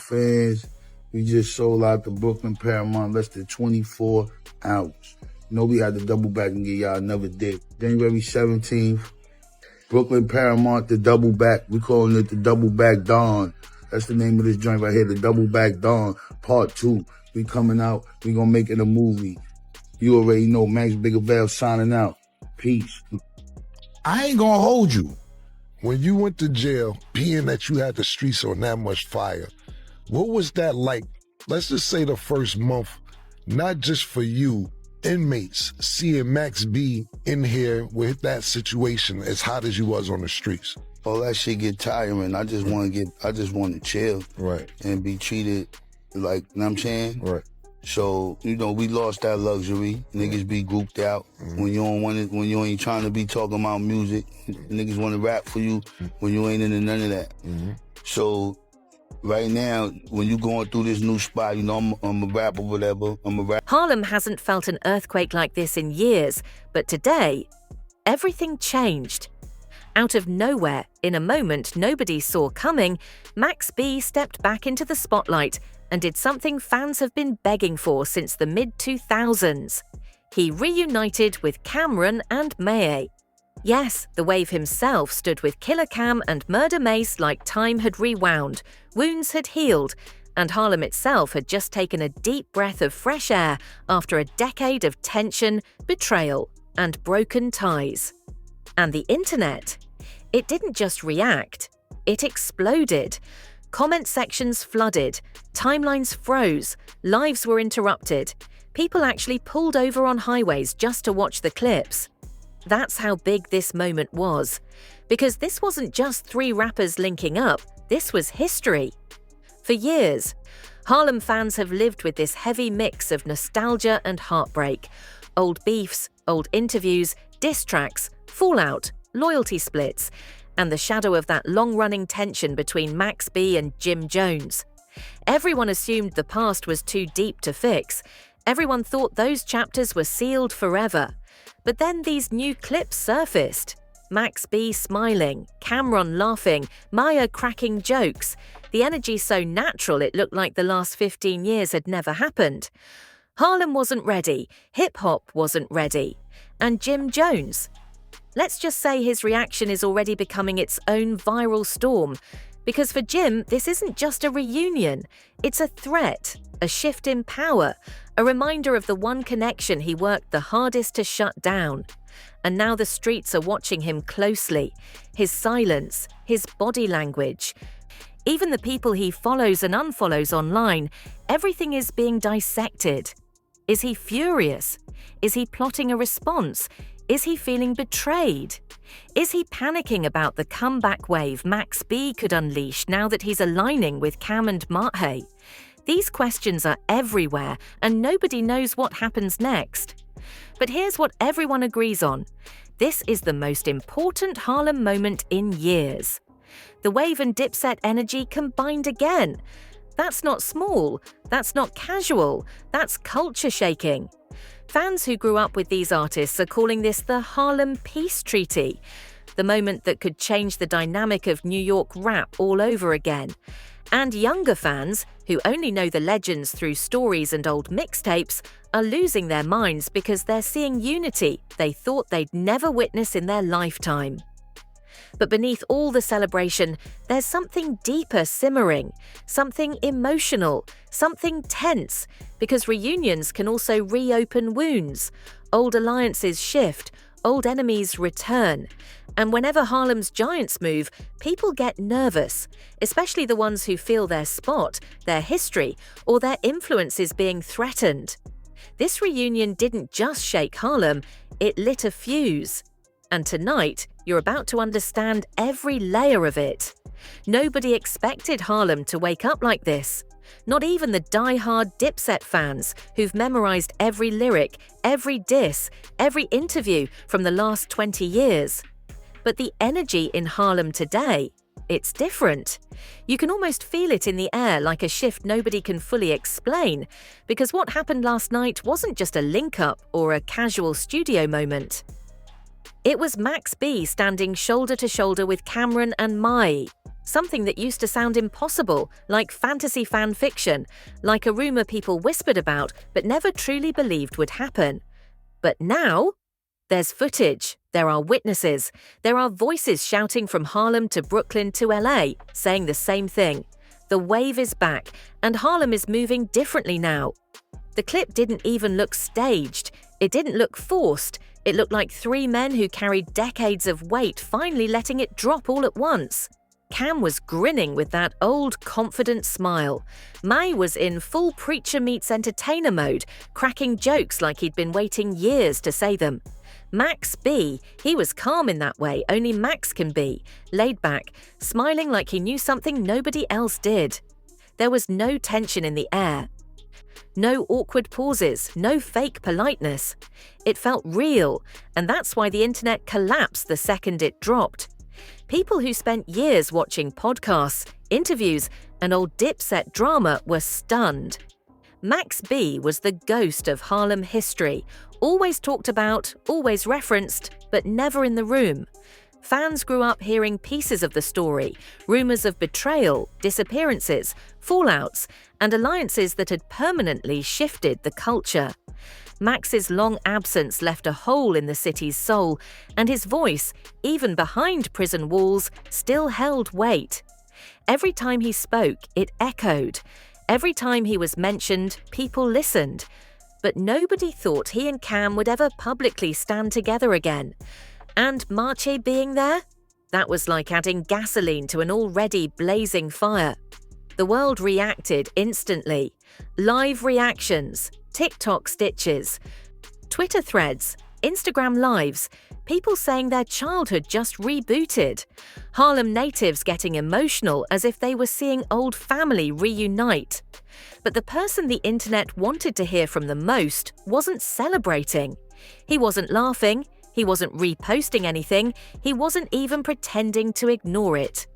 fans. We just sold out the Brooklyn Paramount less than 24 hours. You know we had to double back and get y'all another day. January 17th, Brooklyn Paramount, the double back. We calling it the Double Back Dawn. That's the name of this joint right here, the Double Back Dawn, Part 2. We coming out. We gonna make it a movie. You already know, Max Biggervale signing out. Peace. I ain't gonna hold you. When you went to jail, being that you had the streets on that much fire, what was that like? Let's just say the first month, not just for you, inmates, seeing Max B in here with that situation as hot as you was on the streets. All that shit get tiring. I just want to chill. Right. And be treated like, you know what I'm saying? Right. So, you know, we lost that luxury. Niggas be grouped out. When you don't want it, when you ain't trying to be talking about music, niggas want to rap for you when you ain't into none of that. So, right now, when you going through this new spot, you know, I'm a rapper, whatever. Harlem hasn't felt an earthquake like this in years, but today, everything changed. Out of nowhere, in a moment nobody saw coming, Max B stepped back into the spotlight and did something fans have been begging for since the mid-2000s. He reunited with Cameron and Mae. Yes, the Wave himself stood with Killer Cam and Murder Mace like time had rewound, wounds had healed, and Harlem itself had just taken a deep breath of fresh air after a decade of tension, betrayal, and broken ties. And the internet? It didn't just react, it exploded. Comment sections flooded, timelines froze, lives were interrupted. People actually pulled over on highways just to watch the clips. That's how big this moment was. Because this wasn't just three rappers linking up, this was history. For years, Harlem fans have lived with this heavy mix of nostalgia and heartbreak. Old beefs, old interviews, diss tracks, fallout, loyalty splits, and the shadow of that long-running tension between Max B and Jim Jones. Everyone assumed the past was too deep to fix. Everyone thought those chapters were sealed forever. But then these new clips surfaced. Max B smiling, Cameron laughing, Maya cracking jokes. The energy so natural it looked like the last 15 years had never happened. Harlem wasn't ready, hip-hop wasn't ready. And Jim Jones? Let's just say his reaction is already becoming its own viral storm. Because for Jim, this isn't just a reunion. It's a threat, a shift in power, a reminder of the one connection he worked the hardest to shut down. And now the streets are watching him closely. His silence, his body language. Even the people he follows and unfollows online, everything is being dissected. Is he furious? Is he plotting a response? Is he feeling betrayed? Is he panicking about the comeback wave Max B could unleash now that he's aligning with Cam and Marthe? These questions are everywhere, and nobody knows what happens next. But here's what everyone agrees on. This is the most important Harlem moment in years. The Wave and Dipset energy combined again. That's not small, that's not casual, that's culture-shaking. Fans who grew up with these artists are calling this the Harlem Peace Treaty, the moment that could change the dynamic of New York rap all over again. And younger fans, who only know the legends through stories and old mixtapes, are losing their minds because they're seeing unity they thought they'd never witness in their lifetime. But beneath all the celebration, there's something deeper simmering, something emotional, something tense, because reunions can also reopen wounds. Old alliances shift, old enemies return. And whenever Harlem's giants move, people get nervous, especially the ones who feel their spot, their history, or their influence is being threatened. This reunion didn't just shake Harlem, it lit a fuse. And tonight, you're about to understand every layer of it. Nobody expected Harlem to wake up like this. Not even the die-hard Dipset fans who've memorized every lyric, every diss, every interview from the last 20 years. But the energy in Harlem today, it's different. You can almost feel it in the air like a shift nobody can fully explain, because what happened last night wasn't just a link-up or a casual studio moment. It was Max B standing shoulder to shoulder with Cameron and Mai. Something that used to sound impossible, like fantasy fan fiction, like a rumor people whispered about but never truly believed would happen. But now, there's footage, there are witnesses, there are voices shouting from Harlem to Brooklyn to LA, saying the same thing. The wave is back, and Harlem is moving differently now. The clip didn't even look staged. It didn't look forced. It looked like three men who carried decades of weight finally letting it drop all at once. Cam was grinning with that old, confident smile. Mai was in full preacher meets entertainer mode, cracking jokes like he'd been waiting years to say them. Max B, he was calm in that way only Max can be, laid back, smiling like he knew something nobody else did. There was no tension in the air. No awkward pauses, no fake politeness. It felt real, and that's why the internet collapsed the second it dropped. People who spent years watching podcasts, interviews, and old Dipset drama were stunned. Max B was the ghost of Harlem history, always talked about, always referenced, but never in the room. Fans grew up hearing pieces of the story, rumors of betrayal, disappearances, fallouts, and alliances that had permanently shifted the culture. Max's long absence left a hole in the city's soul, and his voice, even behind prison walls, still held weight. Every time he spoke, it echoed. Every time he was mentioned, people listened. But nobody thought he and Cam would ever publicly stand together again. And Marche being there? That was like adding gasoline to an already blazing fire. The world reacted instantly. Live reactions, TikTok stitches, Twitter threads, Instagram lives, people saying their childhood just rebooted. Harlem natives getting emotional as if they were seeing old family reunite. But the person the internet wanted to hear from the most wasn't celebrating. He wasn't laughing, he wasn't reposting anything, he wasn't even pretending to ignore it.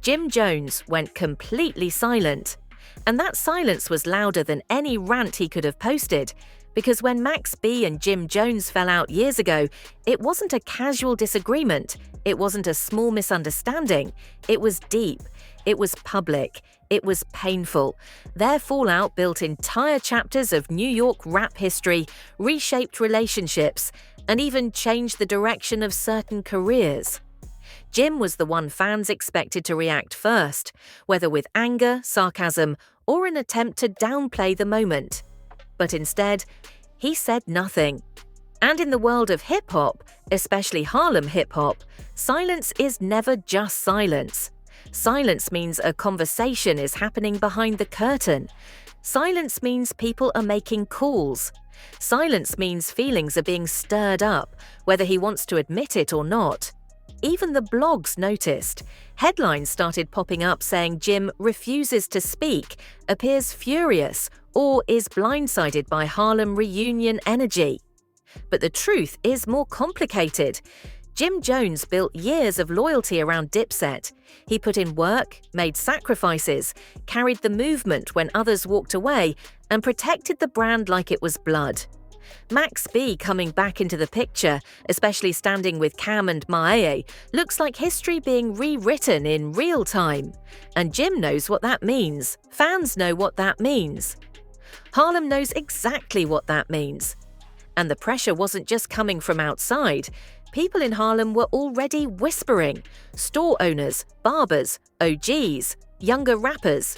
Jim Jones went completely silent. And that silence was louder than any rant he could have posted, because when Max B and Jim Jones fell out years ago, it wasn't a casual disagreement, it wasn't a small misunderstanding, it was deep, it was public, it was painful. Their fallout built entire chapters of New York rap history, reshaped relationships, and even changed the direction of certain careers. Jim was the one fans expected to react first, whether with anger, sarcasm, or an attempt to downplay the moment. But instead, he said nothing. And in the world of hip-hop, especially Harlem hip-hop, silence is never just silence. Silence means a conversation is happening behind the curtain. Silence means people are making calls. Silence means feelings are being stirred up, whether he wants to admit it or not. Even the blogs noticed. Headlines started popping up saying Jim refuses to speak, appears furious, or is blindsided by Harlem reunion energy. But the truth is more complicated. Jim Jones built years of loyalty around Dipset. He put in work, made sacrifices, carried the movement when others walked away, and protected the brand like it was blood. Max B coming back into the picture, especially standing with Cam and Mae, looks like history being rewritten in real time. And Jim knows what that means. Fans know what that means. Harlem knows exactly what that means. And the pressure wasn't just coming from outside. People in Harlem were already whispering. Store owners, barbers, OGs, younger rappers.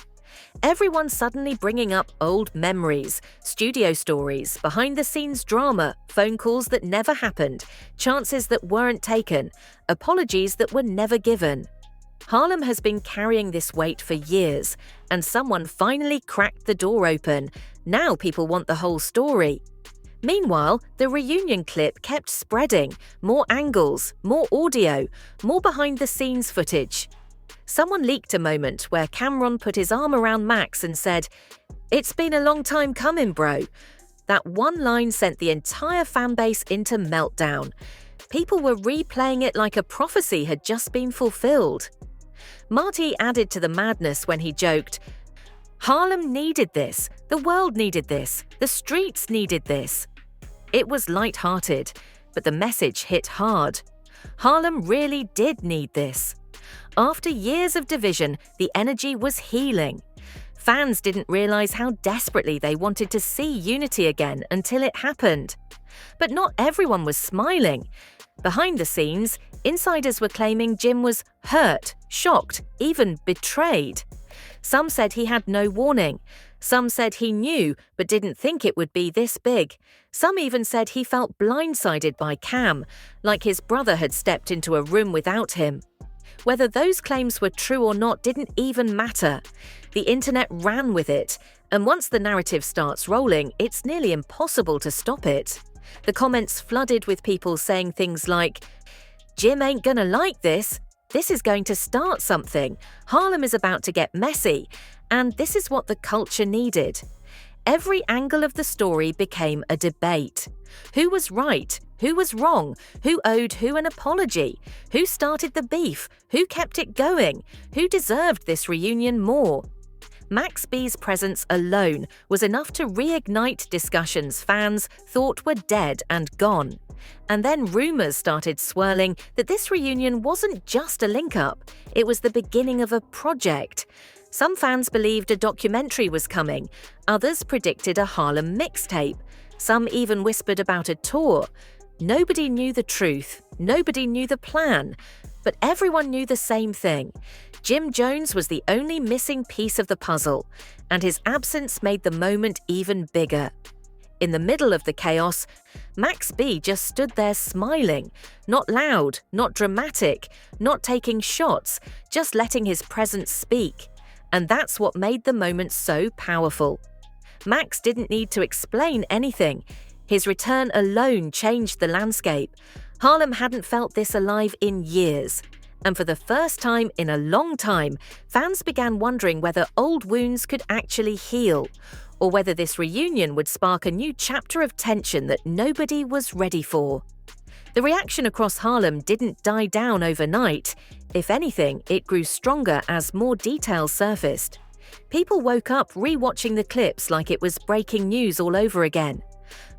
Everyone suddenly bringing up old memories, studio stories, behind-the-scenes drama, phone calls that never happened, chances that weren't taken, apologies that were never given. Harlem has been carrying this weight for years, and someone finally cracked the door open. Now people want the whole story. Meanwhile, the reunion clip kept spreading, more angles, more audio, more behind-the-scenes footage. Someone leaked a moment where Cameron put his arm around Max and said, "It's been a long time coming, bro." That one line sent the entire fanbase into meltdown. People were replaying it like a prophecy had just been fulfilled. Marty added to the madness when he joked, "Harlem needed this, the world needed this, the streets needed this." It was light-hearted, but the message hit hard. Harlem really did need this. After years of division, the energy was healing. Fans didn't realize how desperately they wanted to see unity again until it happened. But not everyone was smiling. Behind the scenes, insiders were claiming Jim was hurt, shocked, even betrayed. Some said he had no warning. Some said he knew but didn't think it would be this big. Some even said he felt blindsided by Cam, like his brother had stepped into a room without him. Whether those claims were true or not didn't even matter. The internet ran with it, and once the narrative starts rolling, it's nearly impossible to stop it. The comments flooded with people saying things like, "Jim ain't gonna like this. This is going to start something. Harlem is about to get messy. And this is what the culture needed." Every angle of the story became a debate. Who was right? Who was wrong? Who owed who an apology? Who started the beef? Who kept it going? Who deserved this reunion more? Max B's presence alone was enough to reignite discussions fans thought were dead and gone. And then rumors started swirling that this reunion wasn't just a link-up, it was the beginning of a project. Some fans believed a documentary was coming, others predicted a Harlem mixtape, some even whispered about a tour. Nobody knew the truth, nobody knew the plan, but everyone knew the same thing. Jim Jones was the only missing piece of the puzzle, and his absence made the moment even bigger. In the middle of the chaos, Max B just stood there smiling, not loud, not dramatic, not taking shots, just letting his presence speak. And that's what made the moment so powerful. Max didn't need to explain anything. His return alone changed the landscape. Harlem hadn't felt this alive in years. And for the first time in a long time, fans began wondering whether old wounds could actually heal, or whether this reunion would spark a new chapter of tension that nobody was ready for. The reaction across Harlem didn't die down overnight. If anything, it grew stronger as more details surfaced. People woke up re-watching the clips like it was breaking news all over again.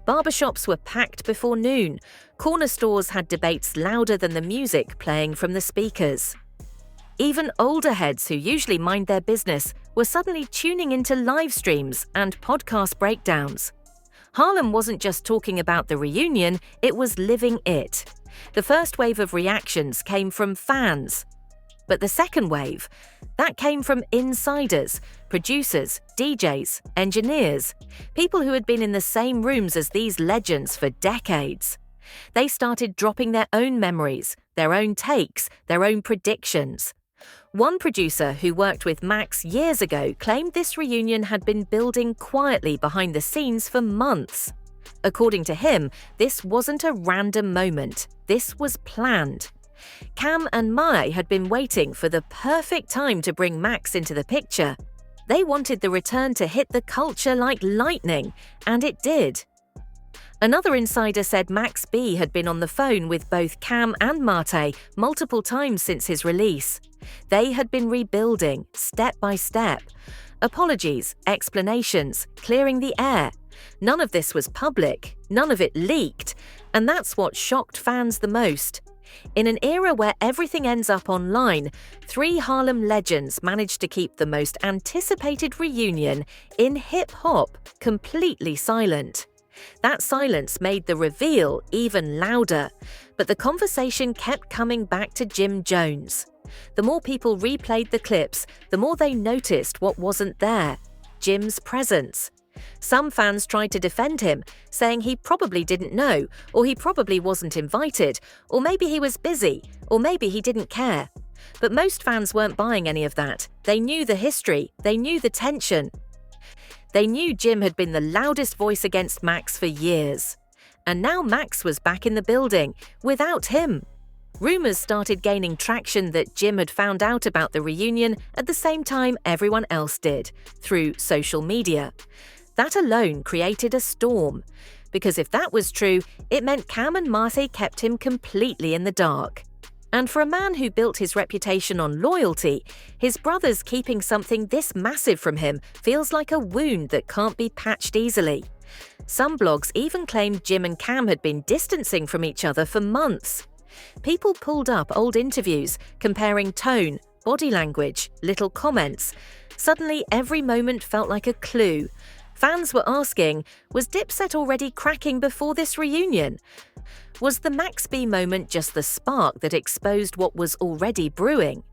Barbershops were packed before noon. Corner stores had debates louder than the music playing from the speakers. Even older heads who usually mind their business were suddenly tuning into live streams and podcast breakdowns. Harlem wasn't just talking about the reunion, it was living it. The first wave of reactions came from fans. But the second wave, that came from insiders, producers, DJs, engineers, people who had been in the same rooms as these legends for decades. They started dropping their own memories, their own takes, their own predictions. One producer who worked with Max years ago claimed this reunion had been building quietly behind the scenes for months. According to him, this wasn't a random moment. This was planned. Cam and Mae had been waiting for the perfect time to bring Max into the picture. They wanted the return to hit the culture like lightning, and it did. Another insider said Max B had been on the phone with both Cam and Mate multiple times since his release. They had been rebuilding, step by step. Apologies, explanations, clearing the air. None of this was public, none of it leaked, and that's what shocked fans the most. In an era where everything ends up online, three Harlem legends managed to keep the most anticipated reunion in hip-hop completely silent. That silence made the reveal even louder, but the conversation kept coming back to Jim Jones. The more people replayed the clips, the more they noticed what wasn't there: Jim's presence. Some fans tried to defend him, saying he probably didn't know, or he probably wasn't invited, or maybe he was busy, or maybe he didn't care. But most fans weren't buying any of that. They knew the history, they knew the tension. They knew Jim had been the loudest voice against Max for years. And now Max was back in the building, without him. Rumors started gaining traction that Jim had found out about the reunion at the same time everyone else did, through social media. That alone created a storm, because if that was true, it meant Cam and Mate kept him completely in the dark. And for a man who built his reputation on loyalty, his brothers keeping something this massive from him feels like a wound that can't be patched easily. Some blogs even claimed Jim and Cam had been distancing from each other for months. People pulled up old interviews, comparing tone, body language, little comments. Suddenly, every moment felt like a clue. Fans were asking, was Dipset already cracking before this reunion? Was the Max B moment just the spark that exposed what was already brewing?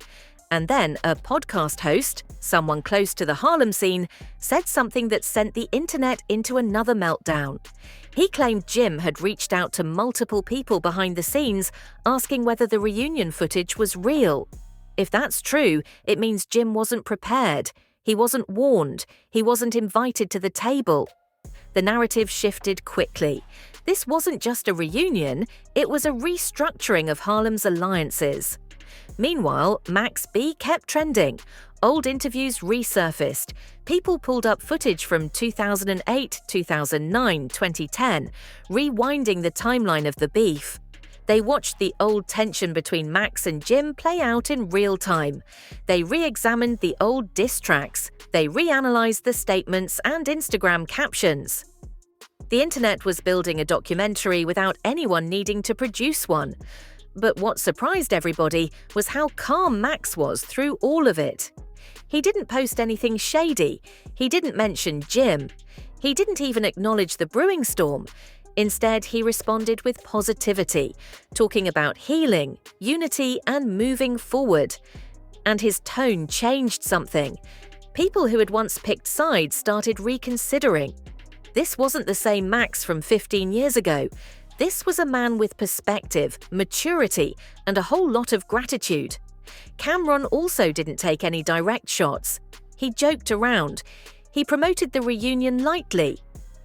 And then a podcast host, someone close to the Harlem scene, said something that sent the internet into another meltdown. He claimed Jim had reached out to multiple people behind the scenes, asking whether the reunion footage was real. If that's true, it means Jim wasn't prepared. He wasn't warned. He wasn't invited to the table. The narrative shifted quickly. This wasn't just a reunion, it was a restructuring of Harlem's alliances. Meanwhile, Max B kept trending. Old interviews resurfaced. People pulled up footage from 2008, 2009, 2010, rewinding the timeline of the beef. They watched the old tension between Max and Jim play out in real time. They re-examined the old diss tracks. They reanalyzed the statements and Instagram captions. The internet was building a documentary without anyone needing to produce one. But what surprised everybody was how calm Max was through all of it. He didn't post anything shady. He didn't mention Jim. He didn't even acknowledge the brewing storm. Instead, he responded with positivity, talking about healing, unity, and moving forward. And his tone changed something. People who had once picked sides started reconsidering. This wasn't the same Max from 15 years ago. This was a man with perspective, maturity, and a whole lot of gratitude. Cameron also didn't take any direct shots. He joked around. He promoted the reunion lightly.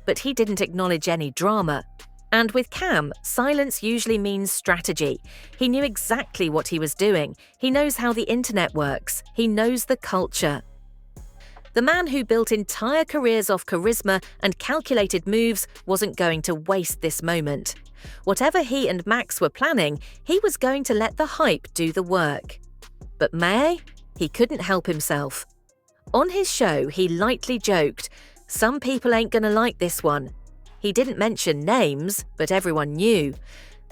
But he didn't acknowledge any drama. And with Cam, silence usually means strategy. He knew exactly what he was doing. He knows how the internet works. He knows the culture. The man who built entire careers off charisma and calculated moves wasn't going to waste this moment. Whatever he and Max were planning, he was going to let the hype do the work. But May? He couldn't help himself. On his show, he lightly joked, "Some people ain't gonna like this one." He didn't mention names, but everyone knew.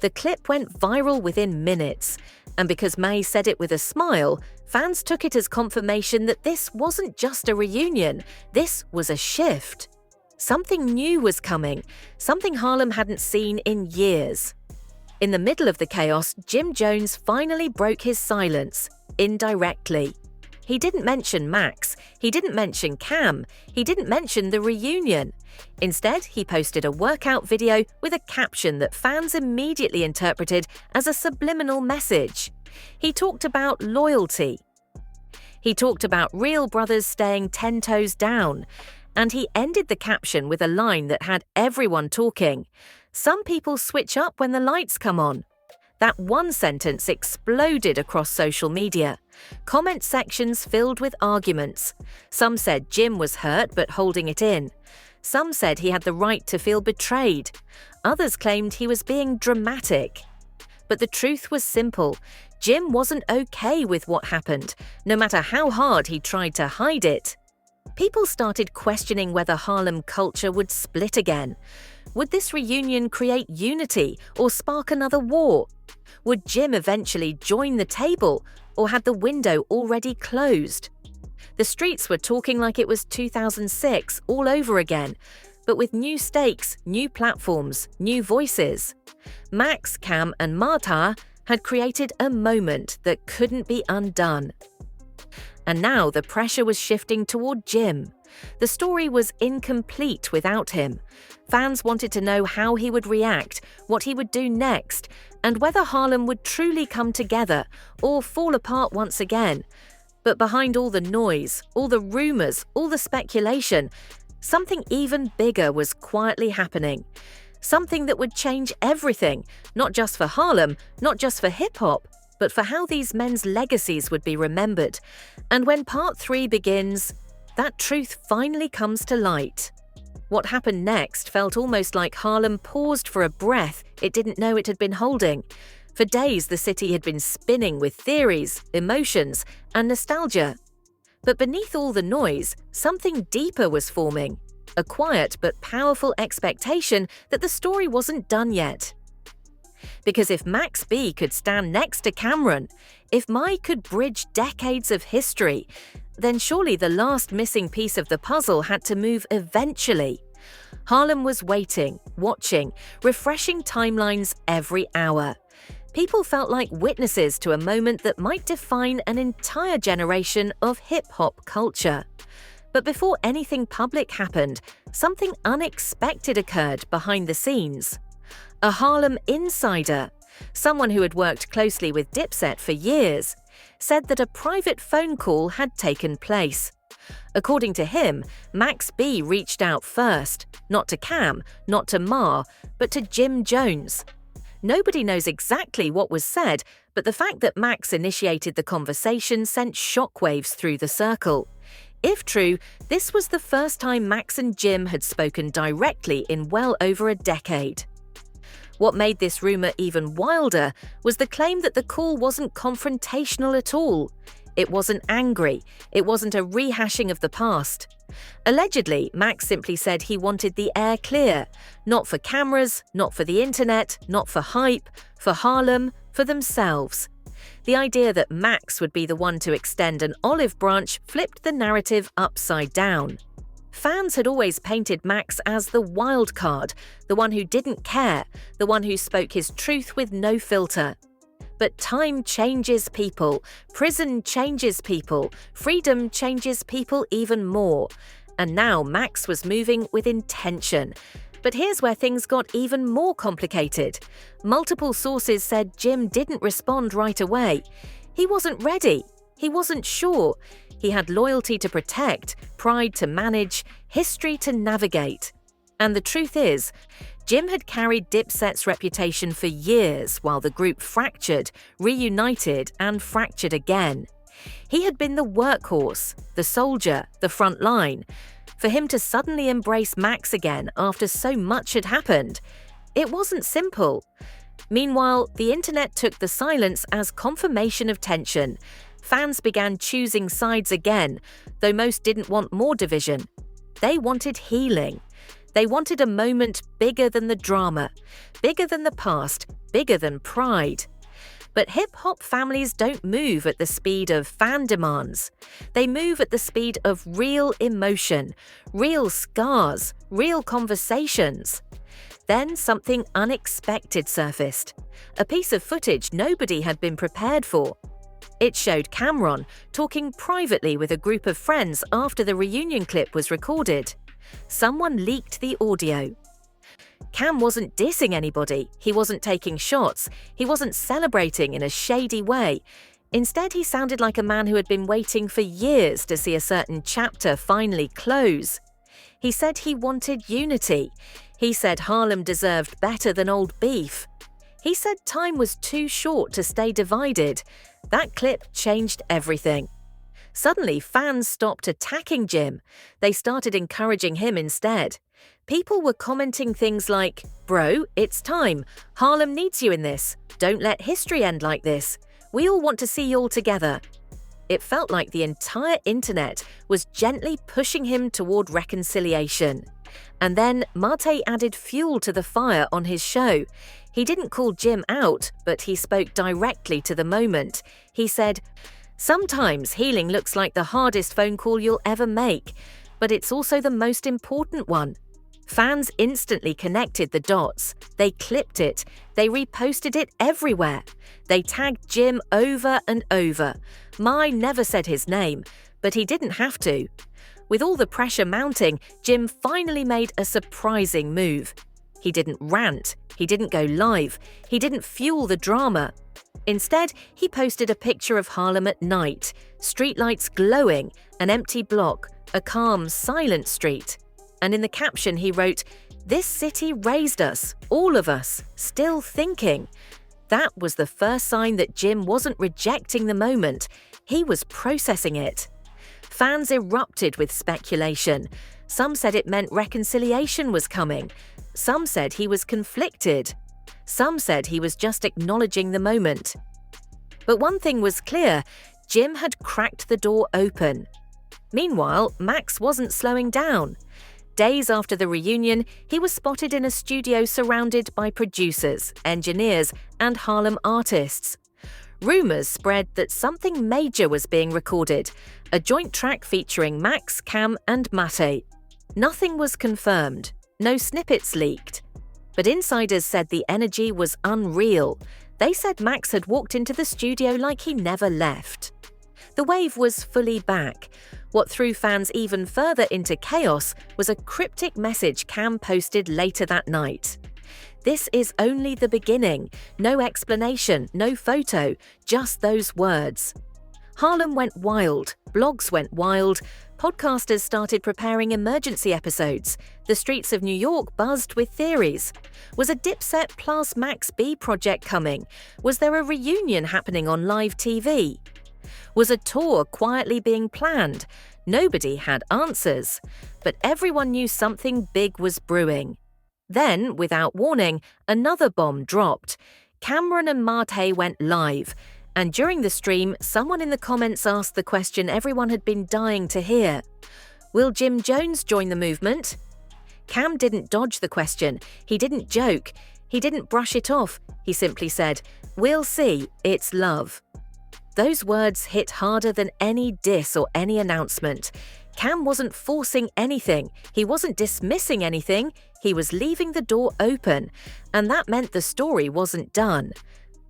The clip went viral within minutes, and because May said it with a smile, fans took it as confirmation that this wasn't just a reunion, this was a shift. Something new was coming, something Harlem hadn't seen in years. In the middle of the chaos, Jim Jones finally broke his silence, indirectly. He didn't mention Max, he didn't mention Cam, he didn't mention the reunion. Instead, he posted a workout video with a caption that fans immediately interpreted as a subliminal message. He talked about loyalty. He talked about real brothers staying 10 toes down. And he ended the caption with a line that had everyone talking. Some people switch up when the lights come on. That one sentence exploded across social media. Comment sections filled with arguments. Some said Jim was hurt but holding it in. Some said he had the right to feel betrayed. Others claimed he was being dramatic. But the truth was simple. Jim wasn't okay with what happened, no matter how hard he tried to hide it. People started questioning whether Harlem culture would split again. Would this reunion create unity or spark another war? Would Jim eventually join the table, or had the window already closed? The streets were talking like it was 2006 all over again, but with new stakes, new platforms, new voices. Max, Cam, and Marta had created a moment that couldn't be undone. And now the pressure was shifting toward Jim. The story was incomplete without him. Fans wanted to know how he would react, what he would do next, and whether Harlem would truly come together or fall apart once again. But behind all the noise, all the rumors, all the speculation, something even bigger was quietly happening. Something that would change everything, not just for Harlem, not just for hip-hop, but for how these men's legacies would be remembered. And when part 3 begins, that truth finally comes to light. What happened next felt almost like Harlem paused for a breath it didn't know it had been holding. For days, the city had been spinning with theories, emotions, and nostalgia. But beneath all the noise, something deeper was forming. A quiet but powerful expectation that the story wasn't done yet. Because if Max B could stand next to Cameron, if Mai could bridge decades of history, then surely the last missing piece of the puzzle had to move eventually. Harlem was waiting, watching, refreshing timelines every hour. People felt like witnesses to a moment that might define an entire generation of hip-hop culture. But before anything public happened, something unexpected occurred behind the scenes. A Harlem insider, someone who had worked closely with Dipset for years, said that a private phone call had taken place. According to him, Max B reached out first, not to Cam, not to Ma, but to Jim Jones. Nobody knows exactly what was said, but the fact that Max initiated the conversation sent shockwaves through the circle. If true, this was the first time Max and Jim had spoken directly in well over a decade. What made this rumor even wilder was the claim that the call wasn't confrontational at all. It wasn't angry. It wasn't a rehashing of the past. Allegedly, Max simply said he wanted the air clear, not for cameras, not for the internet, not for hype, for Harlem, for themselves. The idea that Max would be the one to extend an olive branch flipped the narrative upside down. Fans had always painted Max as the wild card, the one who didn't care, the one who spoke his truth with no filter. But time changes people, prison changes people, freedom changes people even more. And now Max was moving with intention. But here's where things got even more complicated. Multiple sources said Jim didn't respond right away. He wasn't ready. He wasn't sure. He had loyalty to protect, pride to manage, history to navigate. And the truth is, Jim had carried Dipset's reputation for years while the group fractured, reunited, and fractured again. He had been the workhorse, the soldier, the front line. For him to suddenly embrace Max again after so much had happened, it wasn't simple. Meanwhile, the internet took the silence as confirmation of tension. Fans began choosing sides again, though most didn't want more division. They wanted healing. They wanted a moment bigger than the drama, bigger than the past, bigger than pride. But hip-hop families don't move at the speed of fan demands. They move at the speed of real emotion, real scars, real conversations. Then something unexpected surfaced, a piece of footage nobody had been prepared for. It showed Cameron talking privately with a group of friends after the reunion clip was recorded. Someone leaked the audio. Cam wasn't dissing anybody, he wasn't taking shots, he wasn't celebrating in a shady way. Instead, he sounded like a man who had been waiting for years to see a certain chapter finally close. He said he wanted unity. He said Harlem deserved better than old beef. He said time was too short to stay divided. That clip changed everything. Suddenly, fans stopped attacking Jim. They started encouraging him instead. People were commenting things like, "Bro, it's time. Harlem needs you in this. Don't let history end like this. We all want to see you all together." It felt like the entire internet was gently pushing him toward reconciliation. And then Mate added fuel to the fire on his show. He didn't call Jim out, but he spoke directly to the moment. He said, "Sometimes healing looks like the hardest phone call you'll ever make, but it's also the most important one." Fans instantly connected the dots. They clipped it. They reposted it everywhere. They tagged Jim over and over. Mai never said his name, but he didn't have to. With all the pressure mounting, Jim finally made a surprising move. He didn't rant. He didn't go live. He didn't fuel the drama. Instead, he posted a picture of Harlem at night, streetlights glowing, an empty block, a calm, silent street. And in the caption he wrote, "This city raised us, all of us, still thinking." That was the first sign that Jim wasn't rejecting the moment, he was processing it. Fans erupted with speculation. Some said it meant reconciliation was coming. Some said he was conflicted. Some said he was just acknowledging the moment. But one thing was clear, Jim had cracked the door open. Meanwhile, Max wasn't slowing down. Days after the reunion, he was spotted in a studio surrounded by producers, engineers, and Harlem artists. Rumors spread that something major was being recorded, a joint track featuring Max, Cam, and Mate. Nothing was confirmed, no snippets leaked. But insiders said the energy was unreal. They said Max had walked into the studio like he never left. The wave was fully back. What threw fans even further into chaos was a cryptic message Cam posted later that night. "This is only the beginning. No explanation, no photo, just those words." Harlem went wild, blogs went wild, podcasters started preparing emergency episodes. The streets of New York buzzed with theories. Was a Dipset plus Max B project coming? Was there a reunion happening on live TV? Was a tour quietly being planned? Nobody had answers. But everyone knew something big was brewing. Then, without warning, another bomb dropped. Cameron and Mate went live. And during the stream, someone in the comments asked the question everyone had been dying to hear. Will Jim Jones join the movement? Cam didn't dodge the question. He didn't joke. He didn't brush it off. He simply said, "We'll see, it's love." Those words hit harder than any diss or any announcement. Cam wasn't forcing anything. He wasn't dismissing anything. He was leaving the door open. And that meant the story wasn't done.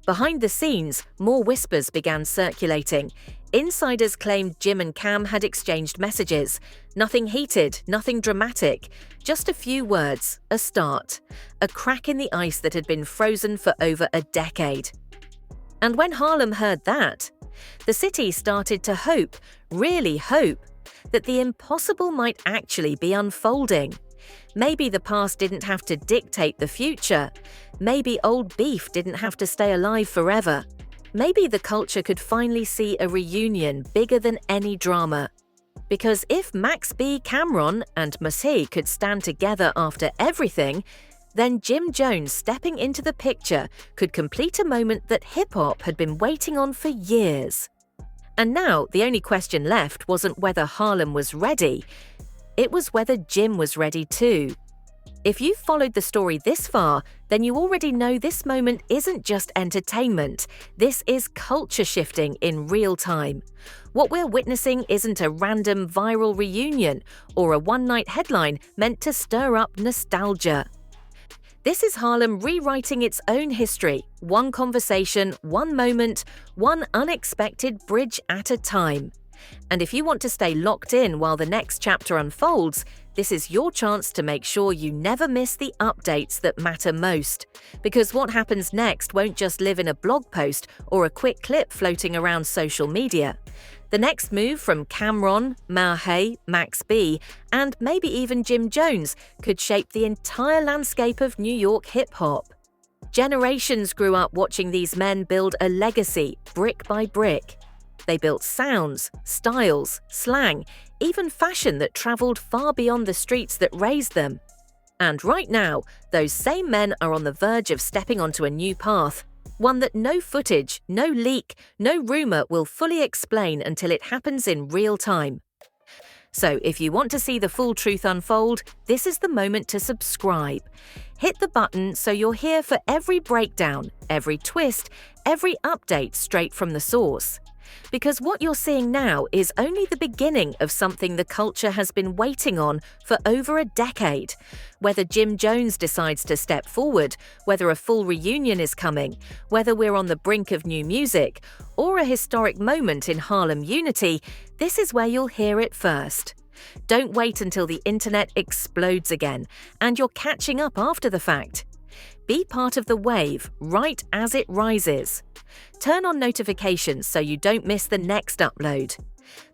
Behind the scenes, more whispers began circulating. Insiders claimed Jim and Cam had exchanged messages. Nothing heated, nothing dramatic. Just a few words, a start. A crack in the ice that had been frozen for over a decade. And when Harlem heard that, the city started to hope, really hope, that the impossible might actually be unfolding. Maybe the past didn't have to dictate the future. Maybe old beef didn't have to stay alive forever. Maybe the culture could finally see a reunion bigger than any drama. Because if Max B, Cameron, and Mate could stand together after everything, then Jim Jones stepping into the picture could complete a moment that hip-hop had been waiting on for years. And now the only question left wasn't whether Harlem was ready, it was whether Jim was ready too. If you've followed the story this far, then you already know this moment isn't just entertainment. This is culture shifting in real time. What we're witnessing isn't a random viral reunion or a one-night headline meant to stir up nostalgia. This is Harlem rewriting its own history, one conversation, one moment, one unexpected bridge at a time. And if you want to stay locked in while the next chapter unfolds, this is your chance to make sure you never miss the updates that matter most. Because what happens next won't just live in a blog post or a quick clip floating around social media. The next move from Cameron, Mate, Max B, and maybe even Jim Jones could shape the entire landscape of New York hip-hop. Generations grew up watching these men build a legacy, brick by brick. They built sounds, styles, slang, even fashion that traveled far beyond the streets that raised them. And right now, those same men are on the verge of stepping onto a new path, one that no footage, no leak, no rumor will fully explain until it happens in real time. So if you want to see the full truth unfold, this is the moment to subscribe. Hit the button so you're here for every breakdown, every twist, every update straight from the source. Because what you're seeing now is only the beginning of something the culture has been waiting on for over a decade. Whether Jim Jones decides to step forward, whether a full reunion is coming, whether we're on the brink of new music, or a historic moment in Harlem unity, this is where you'll hear it first. Don't wait until the internet explodes again, and you're catching up after the fact. Be part of the wave right as it rises. Turn on notifications so you don't miss the next upload.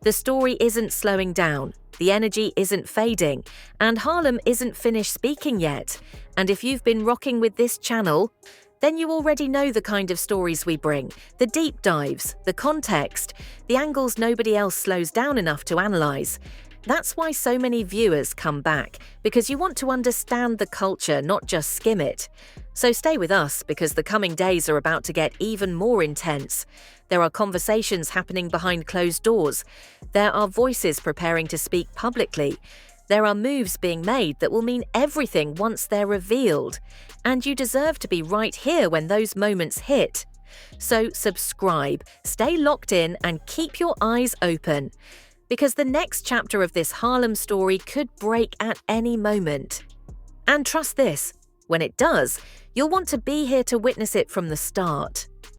The story isn't slowing down, the energy isn't fading, and Harlem isn't finished speaking yet. And if you've been rocking with this channel, then you already know the kind of stories we bring, the deep dives, the context, the angles nobody else slows down enough to analyze. That's why so many viewers come back, because you want to understand the culture, not just skim it. So stay with us, because the coming days are about to get even more intense. There are conversations happening behind closed doors. There are voices preparing to speak publicly. There are moves being made that will mean everything once they're revealed, and you deserve to be right here when those moments hit. So subscribe, stay locked in, and keep your eyes open, because the next chapter of this Harlem story could break at any moment. And trust this, when it does, you'll want to be here to witness it from the start.